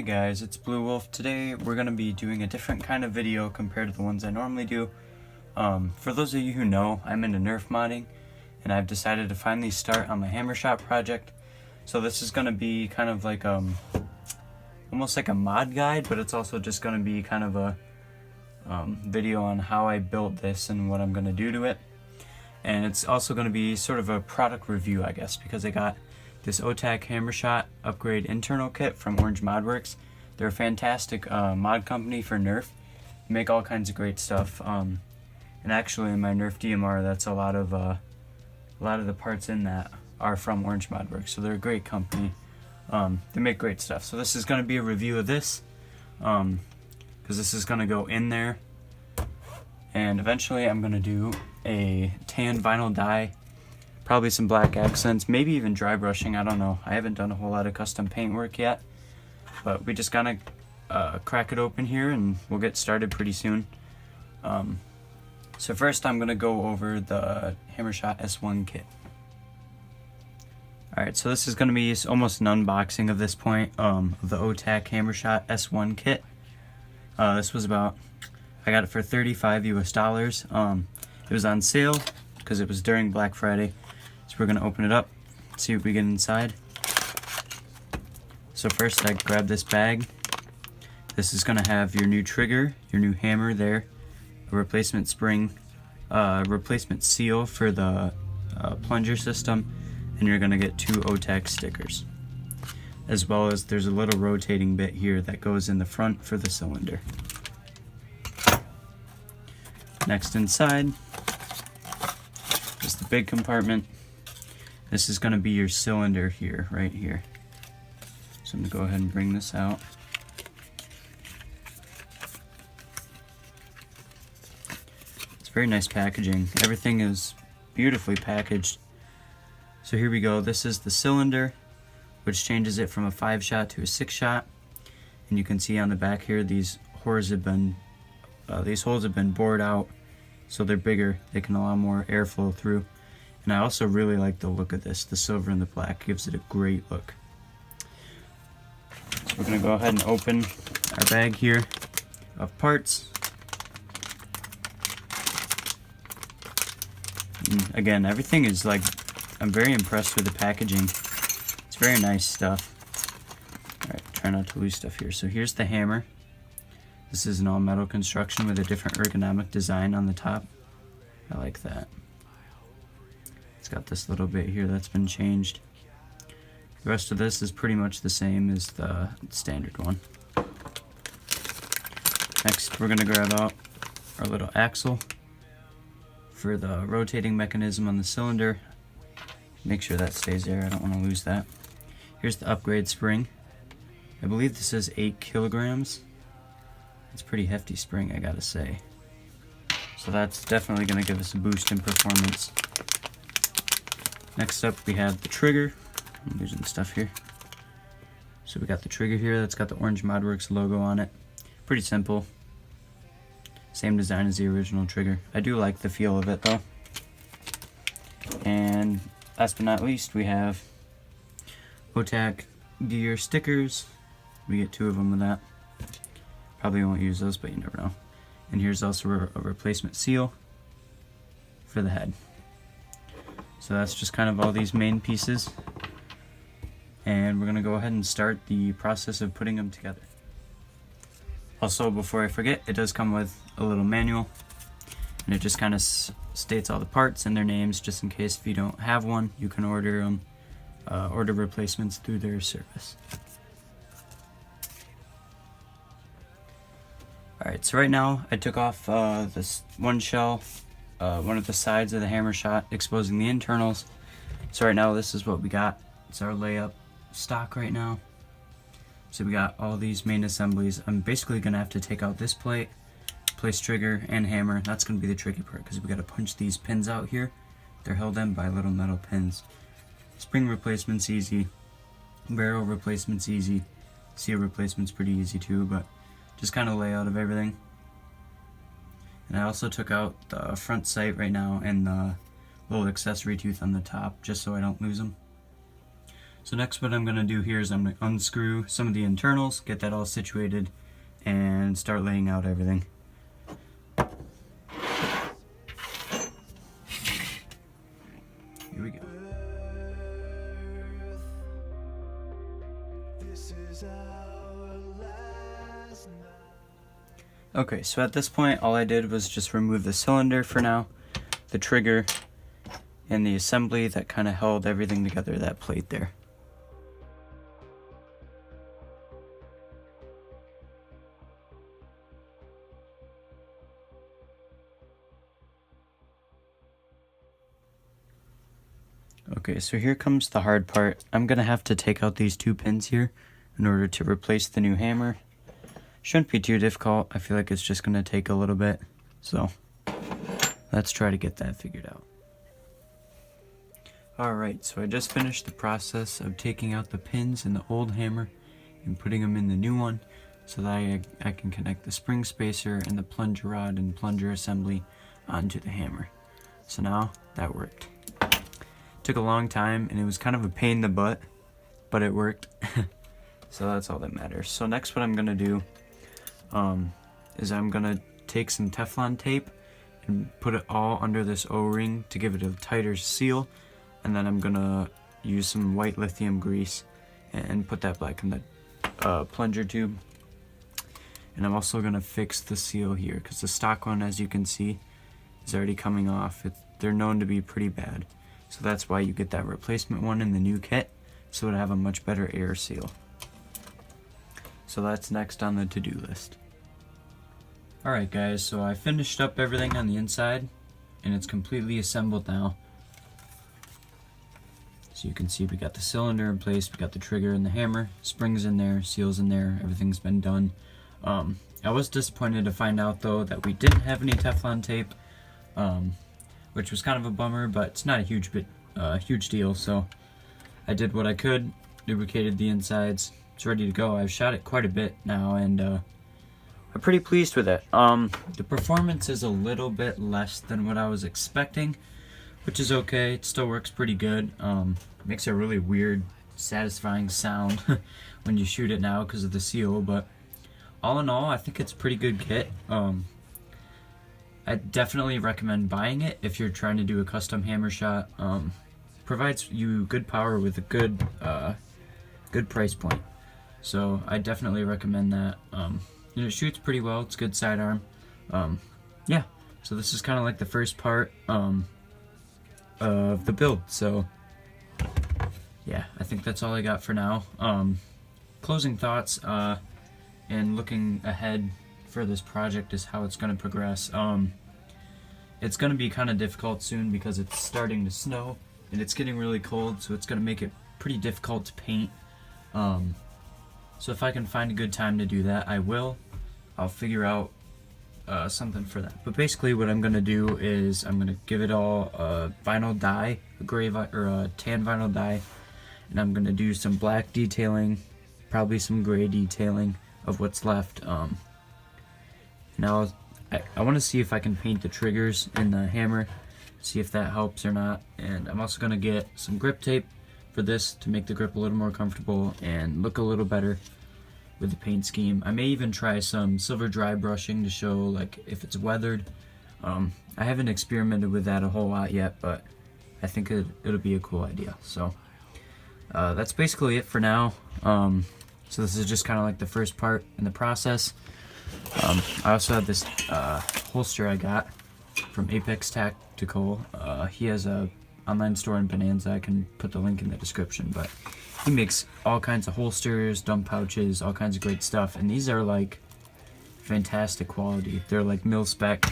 Hey guys, it's Blue Wolf. Today we're going to be doing a different kind of video compared to the ones I normally do. For those of you who know, I'm into Nerf modding, and I've decided to finally start on my Hammershot project. So this is going to be kind of like almost like a mod guide, but it's also just going to be kind of a video on how I built this and what I'm going to do to it. And it's also going to be sort of a product review, I guess, because I got this O-Tac Hammershot upgrade internal kit from Orange Modworks. They're a fantastic mod company for Nerf. They make all kinds of great stuff. And actually, in my Nerf DMR, that's a lot of the parts in that are from Orange Modworks. So they're a great company. They make great stuff. So this is going to be a review of this, because this is going to go in there. And eventually, I'm going to do a tan vinyl dye. Probably some black accents, maybe even dry brushing, I don't know. I haven't done a whole lot of custom paint work yet, but we just gotta crack it open here and we'll get started pretty soon. So first I'm gonna go over the Hammershot S1 kit. Alright, so this is gonna be almost an unboxing of this point, of the O-Tac Hammershot S1 kit. This was I got it for $35 US. It was on sale because it was during Black Friday. So we're gonna open it up, see what we get inside. So first I grab this bag. This is gonna have your new trigger, your new hammer there, a replacement spring, replacement seal for the plunger system, and you're gonna get 2 O-Tac stickers. As well as there's a little rotating bit here that goes in the front for the cylinder. Next inside is the big compartment. This is going to be your cylinder here, right here. So I'm going to go ahead and bring this out. It's very nice packaging. Everything is beautifully packaged. So here we go. This is the cylinder, which changes it from a 5-shot to a 6-shot. And you can see on the back here, these holes have been bored out, so they're bigger. They can allow more airflow through. And I also really like the look of this. The silver and the black gives it a great look. So we're going to go ahead and open our bag here of parts. And again, everything is like, I'm very impressed with the packaging. It's very nice stuff. Alright, try not to lose stuff here. So here's the hammer. This is an all metal construction with a different ergonomic design on the top. I like that. It's got this little bit here that's been changed. The rest of this is pretty much the same as the standard one. Next, we're going to grab out our little axle for the rotating mechanism on the cylinder. Make sure that stays there, I don't want to lose that. Here's the upgrade spring. I believe this is 8 kilograms. It's a pretty hefty spring, I gotta say. So that's definitely going to give us a boost in performance. Next up we have the trigger. I'm losing stuff here. So we got the trigger here that's got the Orange Modworks logo on it. Pretty simple. Same design as the original trigger. I do like the feel of it though. And last but not least we have O-Tac gear stickers. We get 2 of them with that. Probably won't use those, but you never know. And here's also a replacement seal for the head. So that's just kind of all these main pieces. And we're going to go ahead and start the process of putting them together. Also, before I forget, it does come with a little manual. And it just kind of states all the parts and their names, just in case if you don't have one, you can order them, order replacements through their service. Alright, so right now I took off this one shell, one of the sides of the Hammershot, exposing the internals. So right now this is what we got. It's our layup stock right now. So we got all these main assemblies. I'm basically going to have to take out this plate, place trigger and hammer. That's going to be the tricky part because we got to punch these pins out here. They're held in by little metal pins. Spring replacement's easy. Barrel replacement's easy. Seal replacement's pretty easy too, but just kind of layout of everything. And I also took out the front sight right now and the little accessory tooth on the top just so I don't lose them. So next what I'm going to do here is I'm going to unscrew some of the internals, get that all situated, and start laying out everything. Here we go. Okay, so at this point all I did was just remove the cylinder for now, the trigger, and the assembly that kind of held everything together, that plate there. Okay, so here comes the hard part. I'm gonna have to take out these 2 pins here in order to replace the new hammer. Shouldn't be too difficult. I feel like it's just gonna take a little bit. So let's try to get that figured out. Alright, so I just finished the process of taking out the pins in the old hammer and putting them in the new one so that I can connect the spring spacer and the plunger rod and plunger assembly onto the hammer. So now that worked. Took a long time and it was kind of a pain in the butt, but it worked. So that's all that matters. So next what I'm gonna do is I'm gonna take some Teflon tape and put it all under this O-ring to give it a tighter seal, and then I'm gonna use some white lithium grease and put that back in the plunger tube. And I'm also gonna fix the seal here because the stock one, as you can see, is already coming off. They're known to be pretty bad. So that's why you get that replacement one in the new kit, so it'll have a much better air seal. So that's next on the to-do list. Alright guys, so I finished up everything on the inside, and it's completely assembled now. So you can see we got the cylinder in place, we got the trigger and the hammer, springs in there, seals in there, everything's been done. I was disappointed to find out though that we didn't have any Teflon tape. Which was kind of a bummer, but it's not a huge deal. So I did what I could, lubricated the insides. It's ready to go. I've shot it quite a bit now, and I'm pretty pleased with it. The performance is a little bit less than what I was expecting, which is okay. It still works pretty good. Makes a really weird, satisfying sound when you shoot it now because of the seal, but all in all, I think it's a pretty good kit. I definitely recommend buying it if you're trying to do a custom hammer shot. Provides you good power with a good price point. So I definitely recommend that. It shoots pretty well. It's good sidearm. Yeah. So this is kind of like the first part of the build. So yeah, I think that's all I got for now. Closing thoughts and looking ahead for this project is how it's going to progress. It's going to be kind of difficult soon because it's starting to snow and it's getting really cold, so it's going to make it pretty difficult to paint. So if I can find a good time to do that, I will. I'll figure out something for that. But basically what I'm going to do is I'm going to give it all a vinyl dye, a gray or a tan vinyl dye, and I'm going to do some black detailing, probably some gray detailing of what's left. Now, I want to see if I can paint the triggers and the hammer, see if that helps or not. And I'm also going to get some grip tape for this to make the grip a little more comfortable and look a little better with the paint scheme. I may even try some silver dry brushing to show like if it's weathered. I haven't experimented with that a whole lot yet, but I think it'll be a cool idea. So that's basically it for now. So this is just kind of like the first part in the process. I also have this holster I got from Apex Tactical. He has a online store in Bonanza. I can put the link in the description, but he makes all kinds of holsters, dump pouches, all kinds of great stuff, and these are like fantastic quality. They're like mil spec.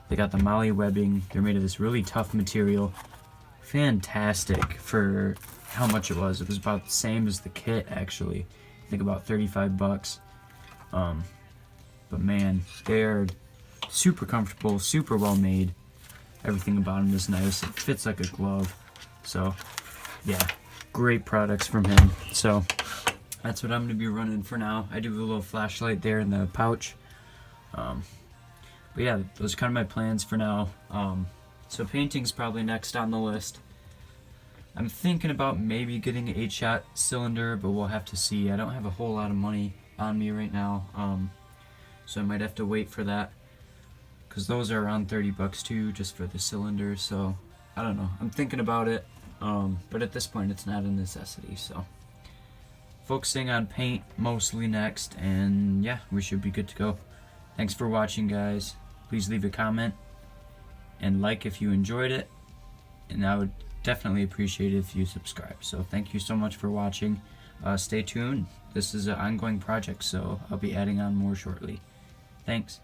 They got the moly webbing. They're made of this really tough material. Fantastic for how much it was. It was about the same as the kit, actually. I think about 35 bucks. But man, they're super comfortable, super well made. Everything about them is nice. It fits like a glove. So yeah, great products from him. So that's what I'm gonna be running for now. I do have a little flashlight there in the pouch. But yeah, those are kind of my plans for now. So painting's probably next on the list. I'm thinking about maybe getting an 8-shot cylinder, but we'll have to see. I don't have a whole lot of money on me right now, so I might have to wait for that, because those are around 30 bucks too, just for the cylinder. So I don't know, I'm thinking about it, but at this point it's not a necessity. So focusing on paint mostly next, and yeah, we should be good to go. Thanks for watching, guys. Please leave a comment and like if you enjoyed it, and I would definitely appreciate it if you subscribe. So thank you so much for watching. Stay tuned. This is an ongoing project, so I'll be adding on more shortly. Thanks.